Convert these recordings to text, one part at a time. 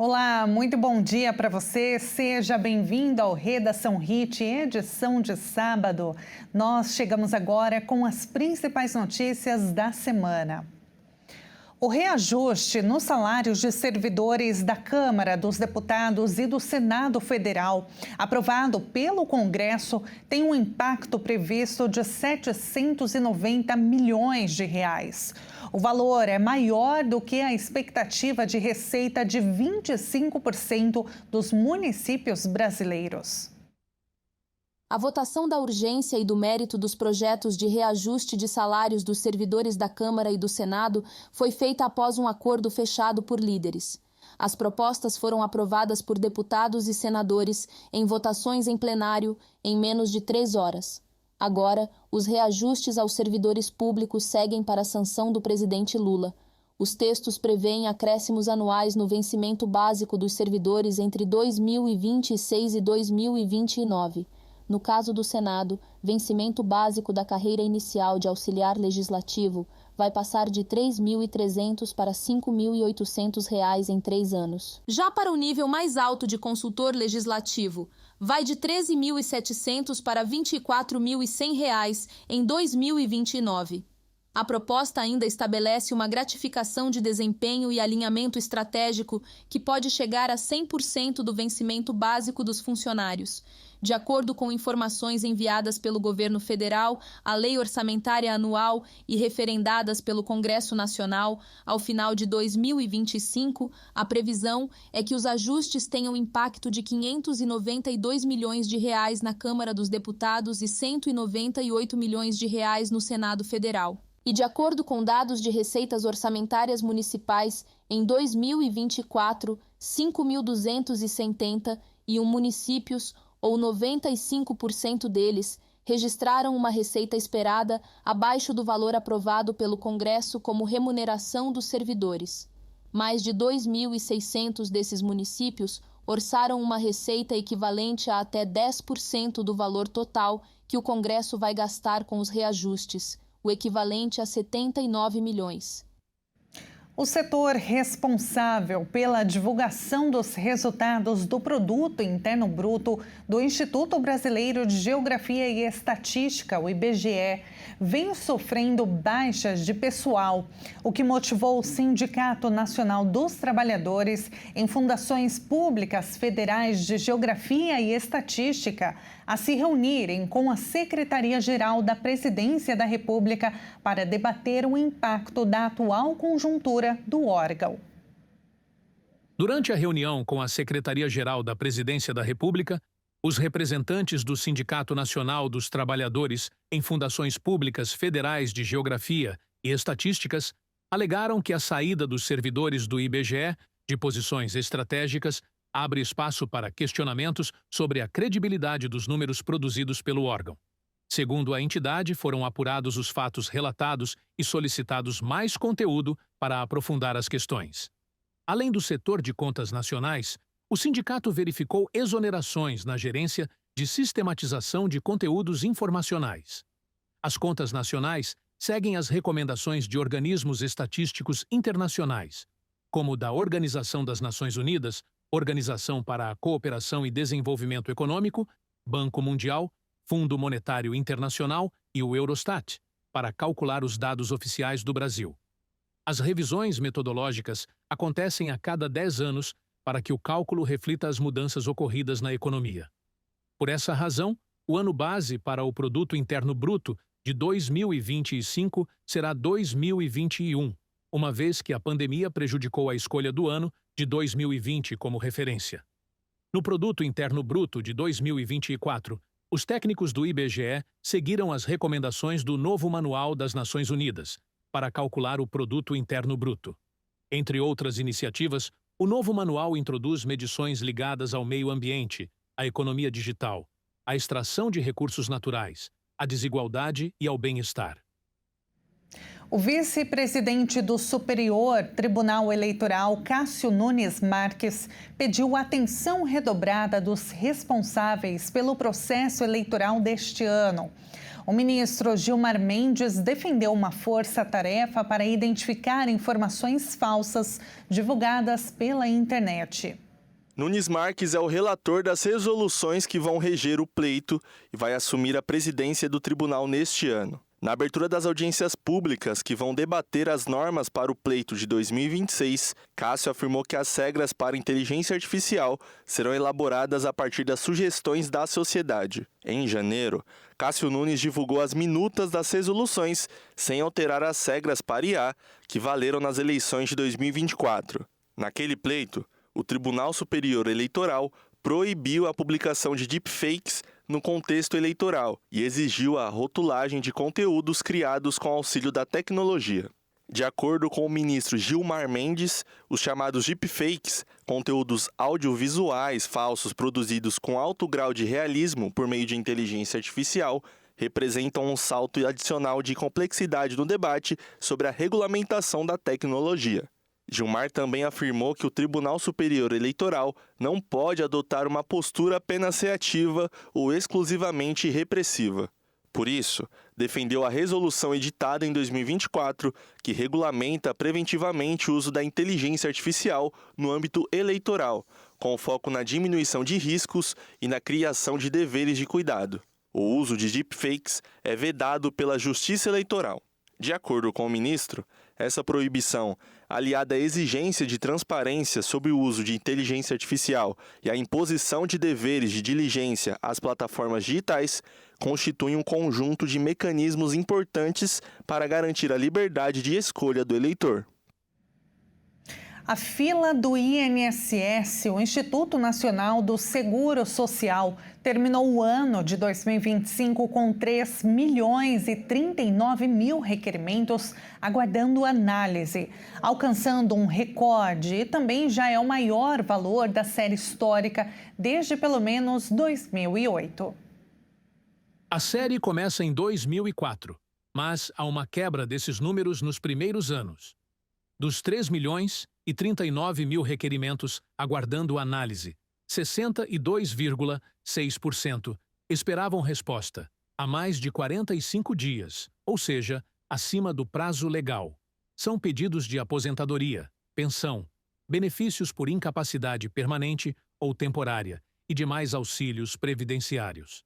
Olá, muito bom dia para você. Seja bem-vindo ao Redação Hit, edição de sábado. Nós chegamos agora com as principais notícias da semana. O reajuste nos salários de servidores da Câmara dos Deputados e do Senado Federal, aprovado pelo Congresso, tem um impacto previsto de 790 milhões de reais. O valor é maior do que a expectativa de receita de 25% dos municípios brasileiros. A votação da urgência e do mérito dos projetos de reajuste de salários dos servidores da Câmara e do Senado foi feita após um acordo fechado por líderes. As propostas foram aprovadas por deputados e senadores em votações em plenário em menos de 3 horas. Agora, os reajustes aos servidores públicos seguem para a sanção do presidente Lula. Os textos prevêem acréscimos anuais no vencimento básico dos servidores entre 2026 e 2029. No caso do Senado, vencimento básico da carreira inicial de auxiliar legislativo vai passar de R$ 3.300 para R$ 5.800 em 3 anos. Já para o nível mais alto de consultor legislativo, vai de R$ 13.700 para R$ 24.100 em 2029. A proposta ainda estabelece uma gratificação de desempenho e alinhamento estratégico que pode chegar a 100% do vencimento básico dos funcionários. De acordo com informações enviadas pelo governo federal, a Lei Orçamentária Anual e referendadas pelo Congresso Nacional, ao final de 2025, a previsão é que os ajustes tenham impacto de R$ 592 milhões na Câmara dos Deputados e R$ 198 milhões no Senado Federal. E de acordo com dados de receitas orçamentárias municipais, em 2024, 5.271 municípios, ou 95% deles, registraram uma receita esperada abaixo do valor aprovado pelo Congresso como remuneração dos servidores. Mais de 2.600 desses municípios orçaram uma receita equivalente a até 10% do valor total que o Congresso vai gastar com os reajustes, o equivalente a 79 milhões. O setor responsável pela divulgação dos resultados do Produto Interno Bruto do Instituto Brasileiro de Geografia e Estatística, o IBGE, vem sofrendo baixas de pessoal, o que motivou o Sindicato Nacional dos Trabalhadores em fundações públicas federais de Geografia e Estatística a se reunirem com a Secretaria-Geral da Presidência da República para debater o impacto da atual conjuntura do órgão. Durante a reunião com a Secretaria-Geral da Presidência da República, os representantes do Sindicato Nacional dos Trabalhadores em fundações públicas federais de Geografia e Estatísticas alegaram que a saída dos servidores do IBGE de posições estratégicas abre espaço para questionamentos sobre a credibilidade dos números produzidos pelo órgão. Segundo a entidade, foram apurados os fatos relatados e solicitados mais conteúdo para aprofundar as questões. Além do setor de contas nacionais, o sindicato verificou exonerações na gerência de sistematização de conteúdos informacionais. As contas nacionais seguem as recomendações de organismos estatísticos internacionais, como o da Organização das Nações Unidas, Organização para a Cooperação e Desenvolvimento Econômico, Banco Mundial, Fundo Monetário Internacional e o Eurostat, para calcular os dados oficiais do Brasil. As revisões metodológicas acontecem a cada 10 anos para que o cálculo reflita as mudanças ocorridas na economia. Por essa razão, o ano base para o Produto Interno Bruto de 2025 será 2021, uma vez que a pandemia prejudicou a escolha do ano de 2020 como referência. No Produto Interno Bruto de 2024, os técnicos do IBGE seguiram as recomendações do novo Manual das Nações Unidas para calcular o Produto Interno Bruto. Entre outras iniciativas, o novo manual introduz medições ligadas ao meio ambiente, à economia digital, à extração de recursos naturais, à desigualdade e ao bem-estar. O vice-presidente do Superior Tribunal Eleitoral, Cássio Nunes Marques, pediu atenção redobrada dos responsáveis pelo processo eleitoral deste ano. O ministro Gilmar Mendes defendeu uma força-tarefa para identificar informações falsas divulgadas pela internet. Nunes Marques é o relator das resoluções que vão reger o pleito e vai assumir a presidência do tribunal neste ano. Na abertura das audiências públicas que vão debater as normas para o pleito de 2026, Cássio afirmou que as regras para inteligência artificial serão elaboradas a partir das sugestões da sociedade. Em janeiro, Cássio Nunes divulgou as minutas das resoluções, sem alterar as regras para IA que valeram nas eleições de 2024. Naquele pleito, o Tribunal Superior Eleitoral proibiu a publicação de deepfakes no contexto eleitoral e exigiu a rotulagem de conteúdos criados com auxílio da tecnologia. De acordo com o ministro Gilmar Mendes, os chamados deepfakes, conteúdos audiovisuais falsos produzidos com alto grau de realismo por meio de inteligência artificial, representam um salto adicional de complexidade no debate sobre a regulamentação da tecnologia. Gilmar também afirmou que o Tribunal Superior Eleitoral não pode adotar uma postura apenas reativa ou exclusivamente repressiva. Por isso, defendeu a resolução editada em 2024, que regulamenta preventivamente o uso da inteligência artificial no âmbito eleitoral, com foco na diminuição de riscos e na criação de deveres de cuidado. O uso de deepfakes é vedado pela Justiça Eleitoral. De acordo com o ministro, essa proibição, aliada à exigência de transparência sobre o uso de inteligência artificial e à imposição de deveres de diligência às plataformas digitais, constitui um conjunto de mecanismos importantes para garantir a liberdade de escolha do eleitor. A fila do INSS, o Instituto Nacional do Seguro Social, terminou o ano de 2025 com 3.039.000 requerimentos aguardando análise, alcançando um recorde e também já é o maior valor da série histórica desde pelo menos 2008. A série começa em 2004, mas há uma quebra desses números nos primeiros anos. Dos 3.039.000 requerimentos aguardando análise, 62,6% esperavam resposta há mais de 45 dias, ou seja, acima do prazo legal. São pedidos de aposentadoria, pensão, benefícios por incapacidade permanente ou temporária e demais auxílios previdenciários.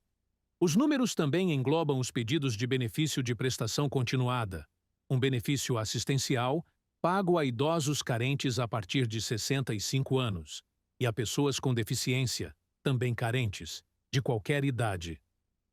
Os números também englobam os pedidos de benefício de prestação continuada, um benefício assistencial pago a idosos carentes a partir de 65 anos e a pessoas com deficiência, também carentes, de qualquer idade.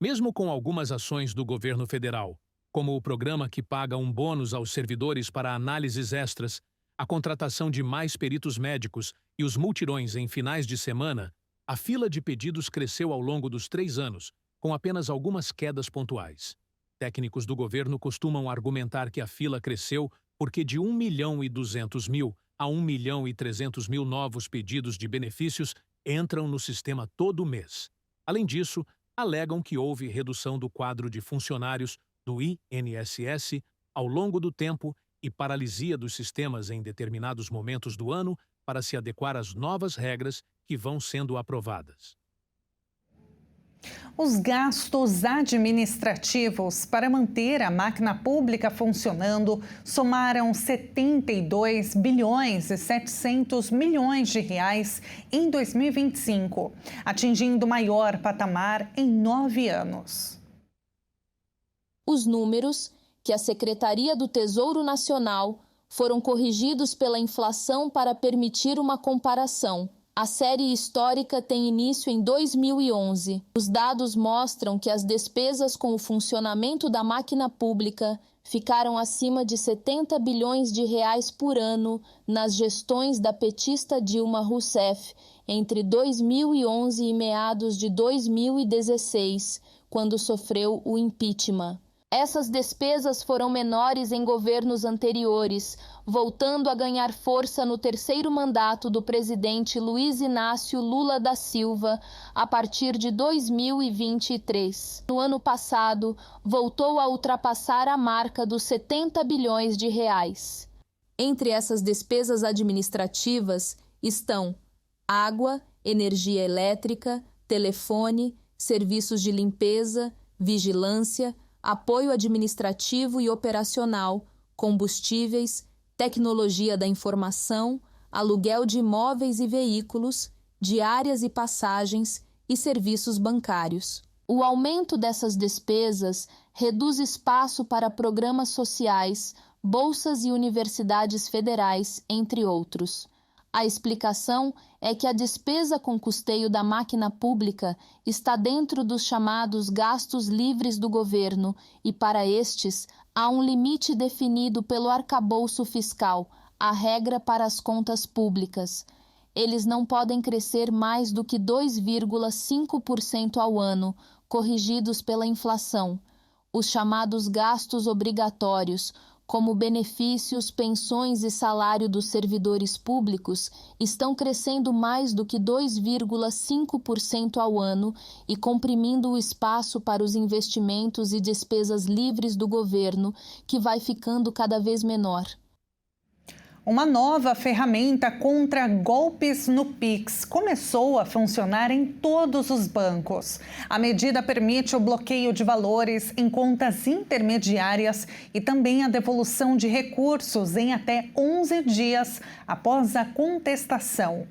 Mesmo com algumas ações do governo federal, como o programa que paga um bônus aos servidores para análises extras, a contratação de mais peritos médicos e os multirões em finais de semana, a fila de pedidos cresceu ao longo dos 3 anos, com apenas algumas quedas pontuais. Técnicos do governo costumam argumentar que a fila cresceu porque de 1.200.000 a 1.300.000 novos pedidos de benefícios entram no sistema todo mês. Além disso, alegam que houve redução do quadro de funcionários do INSS ao longo do tempo e paralisia dos sistemas em determinados momentos do ano para se adequar às novas regras que vão sendo aprovadas. Os gastos administrativos para manter a máquina pública funcionando somaram 72 bilhões e 700 milhões de reais em 2025, atingindo o maior patamar em 9 anos. Os números, que a Secretaria do Tesouro Nacional, foram corrigidos pela inflação para permitir uma comparação. A série histórica tem início em 2011. Os dados mostram que as despesas com o funcionamento da máquina pública ficaram acima de 70 bilhões de reais por ano nas gestões da petista Dilma Rousseff entre 2011 e meados de 2016, quando sofreu o impeachment. Essas despesas foram menores em governos anteriores, voltando a ganhar força no terceiro mandato do presidente Luiz Inácio Lula da Silva, a partir de 2023. No ano passado, voltou a ultrapassar a marca dos 70 bilhões de reais. Entre essas despesas administrativas estão água, energia elétrica, telefone, serviços de limpeza, vigilância, apoio administrativo e operacional, combustíveis, tecnologia da informação, aluguel de imóveis e veículos, diárias e passagens e serviços bancários. O aumento dessas despesas reduz espaço para programas sociais, bolsas e universidades federais, entre outros. A explicação é que a despesa com custeio da máquina pública está dentro dos chamados gastos livres do governo e, para estes, há um limite definido pelo arcabouço fiscal, a regra para as contas públicas. Eles não podem crescer mais do que 2,5% ao ano, corrigidos pela inflação. Os chamados gastos obrigatórios, como benefícios, pensões e salário dos servidores públicos, estão crescendo mais do que 2,5% ao ano e comprimindo o espaço para os investimentos e despesas livres do governo, que vai ficando cada vez menor. Uma nova ferramenta contra golpes no Pix começou a funcionar em todos os bancos. A medida permite o bloqueio de valores em contas intermediárias e também a devolução de recursos em até 11 dias após a contestação.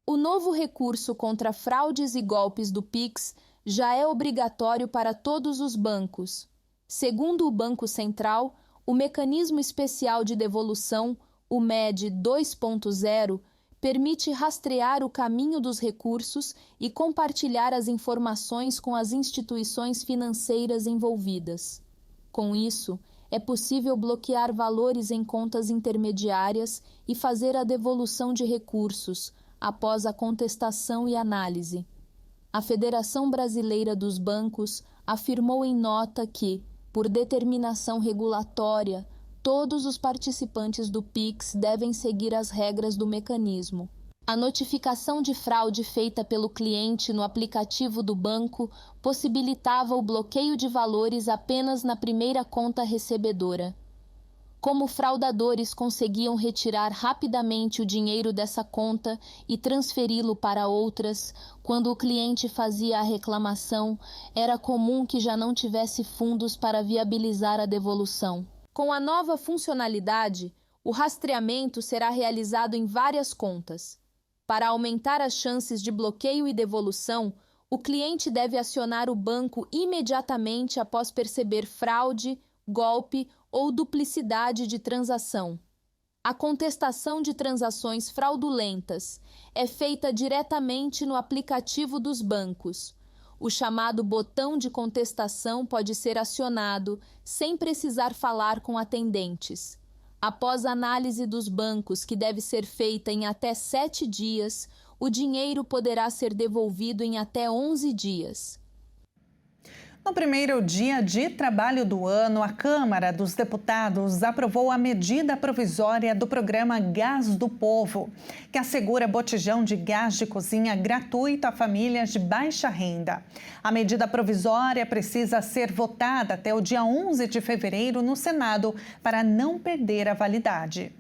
O novo recurso contra fraudes e golpes do Pix já é obrigatório para todos os bancos. Segundo o Banco Central, o mecanismo especial de devolução, o MED 2.0, permite rastrear o caminho dos recursos e compartilhar as informações com as instituições financeiras envolvidas. Com isso, é possível bloquear valores em contas intermediárias e fazer a devolução de recursos após a contestação e análise. A Federação Brasileira dos Bancos afirmou em nota que, por determinação regulatória, todos os participantes do Pix devem seguir as regras do mecanismo. A notificação de fraude feita pelo cliente no aplicativo do banco possibilitava o bloqueio de valores apenas na primeira conta recebedora. Como fraudadores conseguiam retirar rapidamente o dinheiro dessa conta e transferi-lo para outras, quando o cliente fazia a reclamação, era comum que já não tivesse fundos para viabilizar a devolução. Com a nova funcionalidade, o rastreamento será realizado em várias contas. Para aumentar as chances de bloqueio e devolução, o cliente deve acionar o banco imediatamente após perceber fraude, golpe ou duplicidade de transação. A contestação de transações fraudulentas é feita diretamente no aplicativo dos bancos. O chamado botão de contestação pode ser acionado sem precisar falar com atendentes. Após a análise dos bancos, que deve ser feita em até 7 dias, o dinheiro poderá ser devolvido em até 11 dias. No primeiro dia de trabalho do ano, a Câmara dos Deputados aprovou a medida provisória do programa Gás do Povo, que assegura botijão de gás de cozinha gratuito a famílias de baixa renda. A medida provisória precisa ser votada até o dia 11 de fevereiro no Senado para não perder a validade.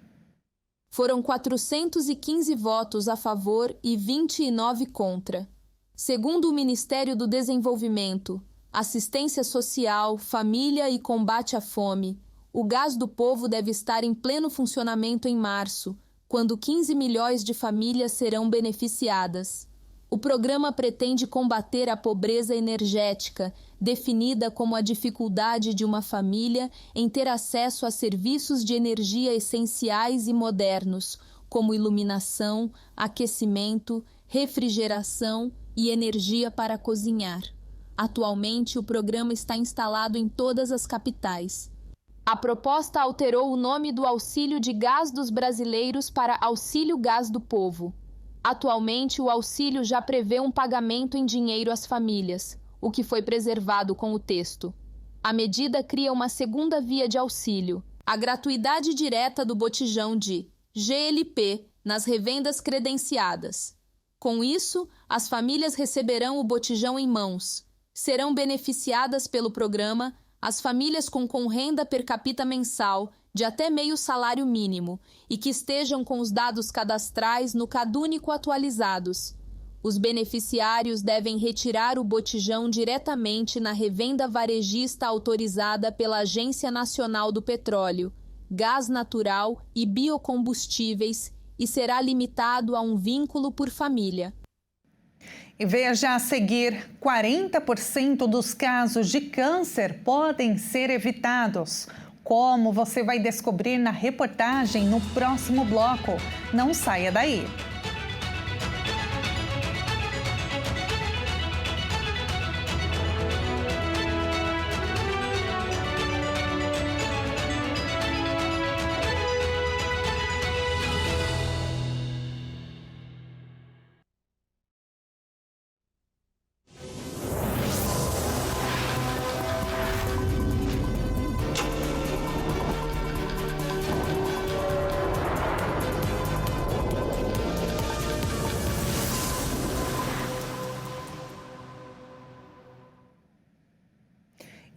Foram 415 votos a favor e 29 contra. Segundo o Ministério do Desenvolvimento, Assistência Social, Família e Combate à Fome, o Gás do Povo deve estar em pleno funcionamento em março, quando 15 milhões de famílias serão beneficiadas. O programa pretende combater a pobreza energética, definida como a dificuldade de uma família em ter acesso a serviços de energia essenciais e modernos, como iluminação, aquecimento, refrigeração e energia para cozinhar. Atualmente, o programa está instalado em todas as capitais. A proposta alterou o nome do Auxílio de Gás dos Brasileiros para Auxílio Gás do Povo. Atualmente, o auxílio já prevê um pagamento em dinheiro às famílias, o que foi preservado com o texto. A medida cria uma segunda via de auxílio, a gratuidade direta do botijão de GLP nas revendas credenciadas. Com isso, as famílias receberão o botijão em mãos. Serão beneficiadas pelo programa as famílias com renda per capita mensal de até meio salário mínimo e que estejam com os dados cadastrais no CadÚnico atualizados. Os beneficiários devem retirar o botijão diretamente na revenda varejista autorizada pela Agência Nacional do Petróleo, Gás Natural e Biocombustíveis e será limitado a um vínculo por família. E veja a seguir, 40% dos casos de câncer podem ser evitados. Como você vai descobrir na reportagem no próximo bloco. Não saia daí.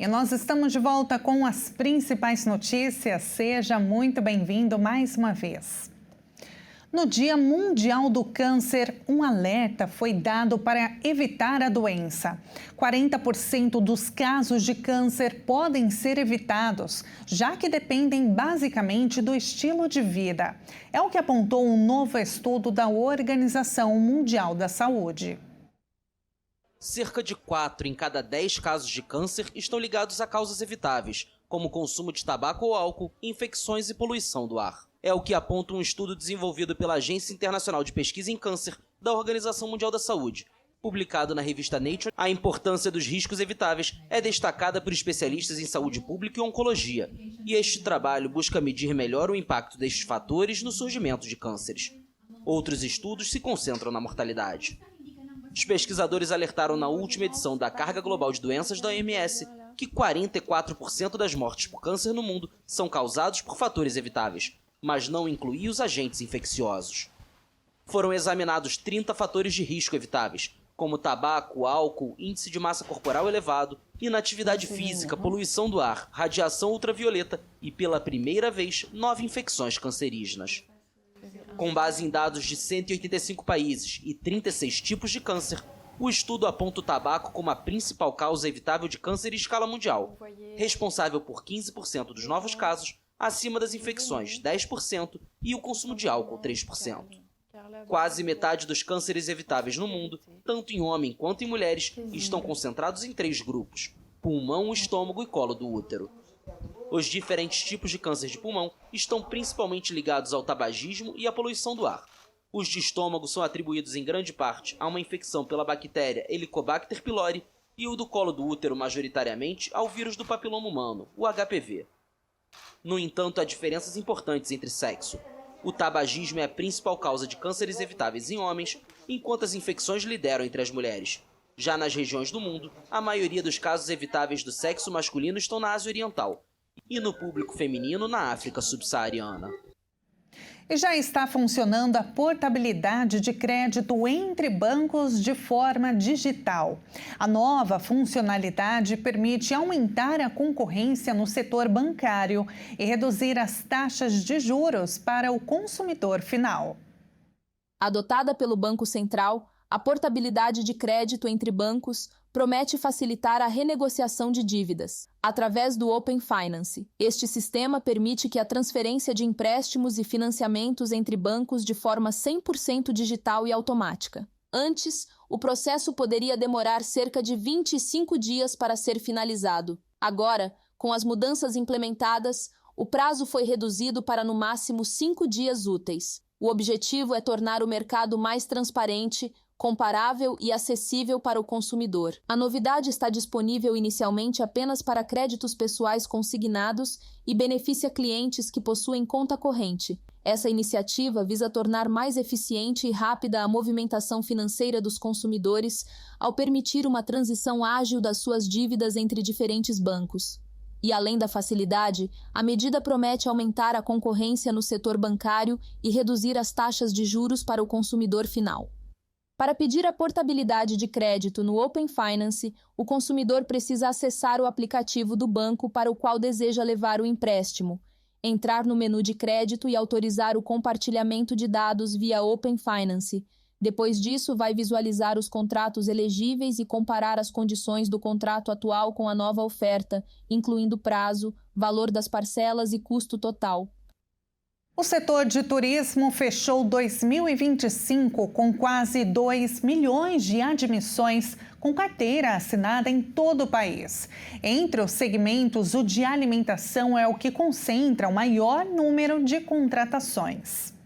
E nós estamos de volta com as principais notícias. Seja muito bem-vindo mais uma vez. No Dia Mundial do Câncer, um alerta foi dado para evitar a doença. 40% dos casos de câncer podem ser evitados, já que dependem basicamente do estilo de vida. É o que apontou um novo estudo da Organização Mundial da Saúde. Cerca de 4 em cada 10 casos de câncer estão ligados a causas evitáveis, como consumo de tabaco ou álcool, infecções e poluição do ar. É o que aponta um estudo desenvolvido pela Agência Internacional de Pesquisa em Câncer da Organização Mundial da Saúde. Publicado na revista Nature, a importância dos riscos evitáveis é destacada por especialistas em saúde pública e oncologia, e este trabalho busca medir melhor o impacto destes fatores no surgimento de cânceres. Outros estudos se concentram na mortalidade. Os pesquisadores alertaram na última edição da Carga Global de Doenças da OMS que 44% das mortes por câncer no mundo são causados por fatores evitáveis, mas não inclui os agentes infecciosos. Foram examinados 30 fatores de risco evitáveis, como tabaco, álcool, índice de massa corporal elevado, inatividade física, poluição do ar, radiação ultravioleta e, pela primeira vez, 9 infecções cancerígenas. Com base em dados de 185 países e 36 tipos de câncer, o estudo aponta o tabaco como a principal causa evitável de câncer em escala mundial, responsável por 15% dos novos casos, acima das infecções 10% e o consumo de álcool 3%. Quase metade dos cânceres evitáveis no mundo, tanto em homem quanto em mulheres, estão concentrados em 3 grupos: pulmão, estômago e colo do útero. Os diferentes tipos de câncer de pulmão estão principalmente ligados ao tabagismo e à poluição do ar. Os de estômago são atribuídos em grande parte a uma infecção pela bactéria Helicobacter pylori e o do colo do útero majoritariamente ao vírus do papiloma humano, o HPV. No entanto, há diferenças importantes entre sexo. O tabagismo é a principal causa de cânceres evitáveis em homens, enquanto as infecções lideram entre as mulheres. Já nas regiões do mundo, a maioria dos casos evitáveis do sexo masculino estão na Ásia Oriental e no público feminino na África subsaariana. E já está funcionando a portabilidade de crédito entre bancos de forma digital. A nova funcionalidade permite aumentar a concorrência no setor bancário e reduzir as taxas de juros para o consumidor final. Adotada pelo Banco Central, a portabilidade de crédito entre bancos promete facilitar a renegociação de dívidas, através do Open Finance. Este sistema permite que a transferência de empréstimos e financiamentos entre bancos de forma 100% digital e automática. Antes, o processo poderia demorar cerca de 25 dias para ser finalizado. Agora, com as mudanças implementadas, o prazo foi reduzido para no máximo 5 dias úteis. O objetivo é tornar o mercado mais transparente, comparável e acessível para o consumidor. A novidade está disponível inicialmente apenas para créditos pessoais consignados e beneficia clientes que possuem conta corrente. Essa iniciativa visa tornar mais eficiente e rápida a movimentação financeira dos consumidores ao permitir uma transição ágil das suas dívidas entre diferentes bancos. E além da facilidade, a medida promete aumentar a concorrência no setor bancário e reduzir as taxas de juros para o consumidor final. Para pedir a portabilidade de crédito no Open Finance, o consumidor precisa acessar o aplicativo do banco para o qual deseja levar o empréstimo, entrar no menu de crédito e autorizar o compartilhamento de dados via Open Finance, Depois disso, vai visualizar os contratos elegíveis e comparar as condições do contrato atual com a nova oferta, incluindo prazo, valor das parcelas e custo total. O setor de turismo fechou 2025 com quase 2 milhões de admissões com carteira assinada em todo o país. Entre os segmentos, o de alimentação é o que concentra o maior número de contratações.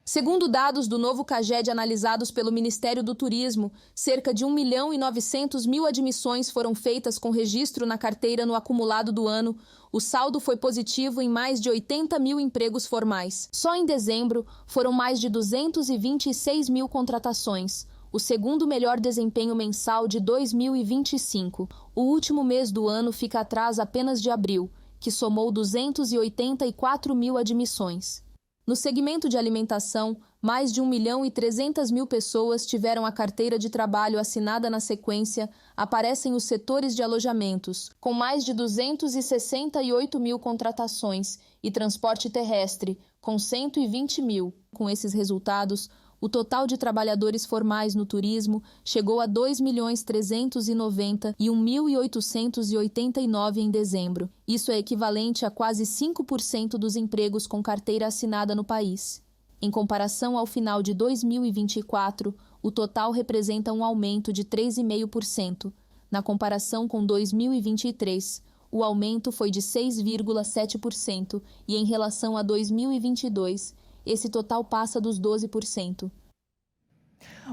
Segundo dados do novo CAGED analisados pelo Ministério do Turismo, cerca de 1.900.000 admissões foram feitas com registro na carteira no acumulado do ano. O saldo foi positivo em mais de 80.000 empregos formais. Só em dezembro, foram mais de 226.000 contratações, o segundo melhor desempenho mensal de 2025. O último mês do ano fica atrás apenas de abril, que somou 284.000 admissões. No segmento de alimentação, mais de 1.300.000 pessoas tiveram a carteira de trabalho assinada na sequência. Aparecem os setores de alojamentos, com mais de 268.000 contratações, e transporte terrestre, com 120.000. Com esses resultados, o total de trabalhadores formais no turismo chegou a 2.391.889 em dezembro. Isso é equivalente a quase 5% dos empregos com carteira assinada no país. Em comparação ao final de 2024, o total representa um aumento de 3,5%. Na comparação com 2023, o aumento foi de 6,7% e, em relação a 2022, esse total passa dos 12%.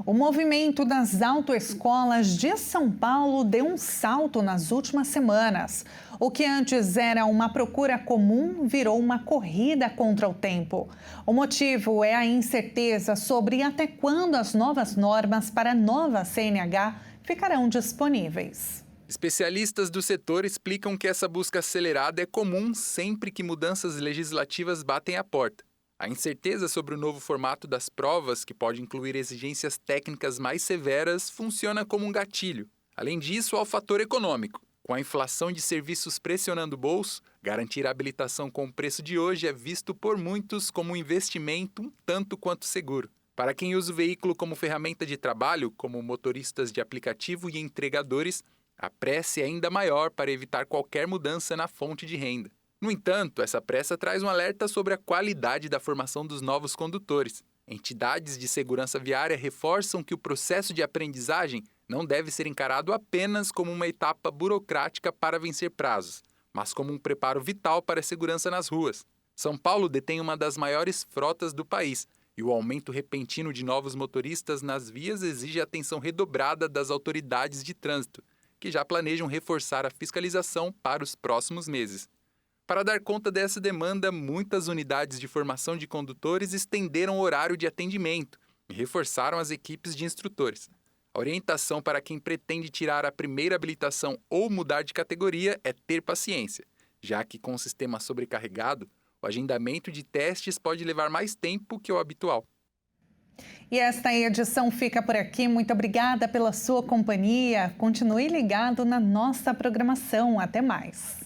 O movimento das autoescolas de São Paulo deu um salto nas últimas semanas. O que antes era uma procura comum virou uma corrida contra o tempo. O motivo é a incerteza sobre até quando as novas normas para a nova CNH ficarão disponíveis. Especialistas do setor explicam que essa busca acelerada é comum sempre que mudanças legislativas batem à porta. A incerteza sobre o novo formato das provas, que pode incluir exigências técnicas mais severas, funciona como um gatilho. Além disso, há o fator econômico. Com a inflação de serviços pressionando o bolso, garantir a habilitação com o preço de hoje é visto por muitos como um investimento um tanto quanto seguro. Para quem usa o veículo como ferramenta de trabalho, como motoristas de aplicativo e entregadores, a pressa é ainda maior para evitar qualquer mudança na fonte de renda. No entanto, essa pressa traz um alerta sobre a qualidade da formação dos novos condutores. Entidades de segurança viária reforçam que o processo de aprendizagem não deve ser encarado apenas como uma etapa burocrática para vencer prazos, mas como um preparo vital para a segurança nas ruas. São Paulo detém uma das maiores frotas do país, e o aumento repentino de novos motoristas nas vias exige atenção redobrada das autoridades de trânsito, que já planejam reforçar a fiscalização para os próximos meses. Para dar conta dessa demanda, muitas unidades de formação de condutores estenderam o horário de atendimento e reforçaram as equipes de instrutores. A orientação para quem pretende tirar a primeira habilitação ou mudar de categoria é ter paciência, já que com o sistema sobrecarregado, o agendamento de testes pode levar mais tempo que o habitual. E esta edição fica por aqui. Muito obrigada pela sua companhia. Continue ligado na nossa programação. Até mais.